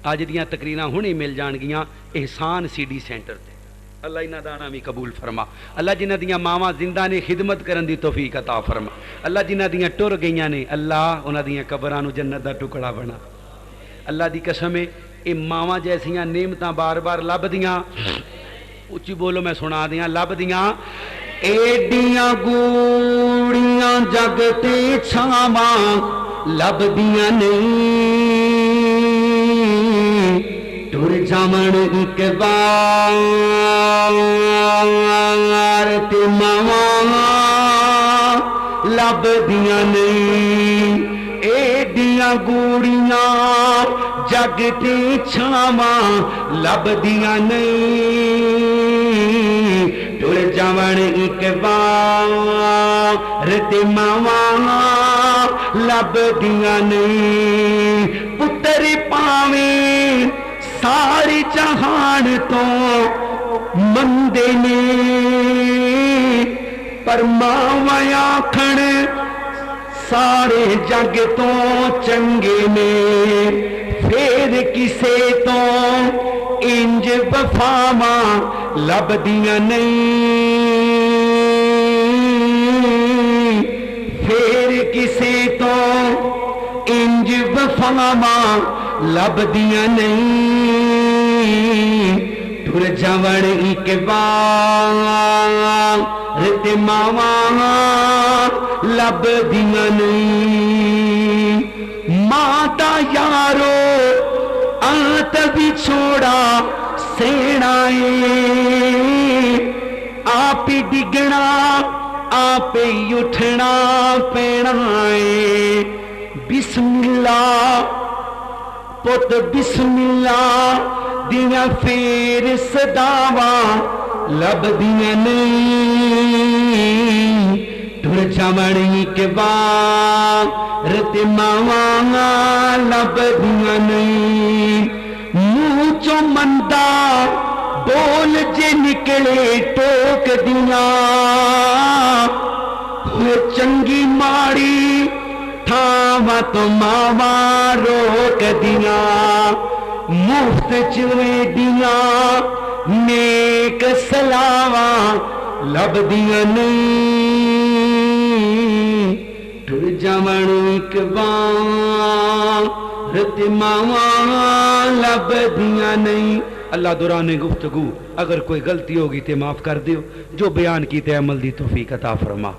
अज दियां तकरीरां हुणे मिल जाणगियां एहसान सीडी सेंटर ते। अल्लाह इन्हां दा नाम भी कबूल फरमा। अल्लाह जिन्हां दियां मावां जिंदा ने खिदमत करन दी तौफीक अता फरमा। अल्लाह जिन्हां दियां टुर गईयां ने अल्लाह उन्हां दियां कबरां नूं जन्नत दा टुकड़ा बना। अल्लाह दी कसम है ये मावां जैसियां नेमतां बार बार लभदियां, उच्ची बोलो मैं सुना दियां, लभदियां एडियां गूड़ियां जग ते छावां लभदियां नहीं, टुर जावण इक बार ते मावां लभदियां नहीं। एडियां गूड़ियां जग ते छावां लभदियां नहीं, टुर जावण इक बार ते मावां लभदियां नहीं। पुत्र पावें सारे जहान तो मंदे ने, पर मावां आखण सारे जग तो चंगे ने। फिर किसे तो इंज वफावां लभदियां नहीं, फिर किसे तो इंज वफावां लभदियां नहीं, टुर जावण इक बार ते मावां लभदियां नहीं। माता यारो अंत विछोड़ा सेनाए, आप ही डिगना आप ही उठना पैना है। बिस्मिल्लाह पुत बिस्मिल्लाह दियां फेर सदावां लभदियां नहीं, टुर जावण इक बार ते मावां लभदियां नहीं। मुंह चो मंदा बोल जे निकले टोक दियां, चंगी माड़ी ठावां तो मावां रोक दियां। मुफ्त च वेदियां नेक सलावां लभदियां नहीं, टुर जावण इक बार ते मावां लभदियां नहीं। अल्लाह दौरान गुफ्तगू अगर कोई गलती होगी तो माफ कर दियो, जो बयान की ते अमल दी तौफीक अता फरमा।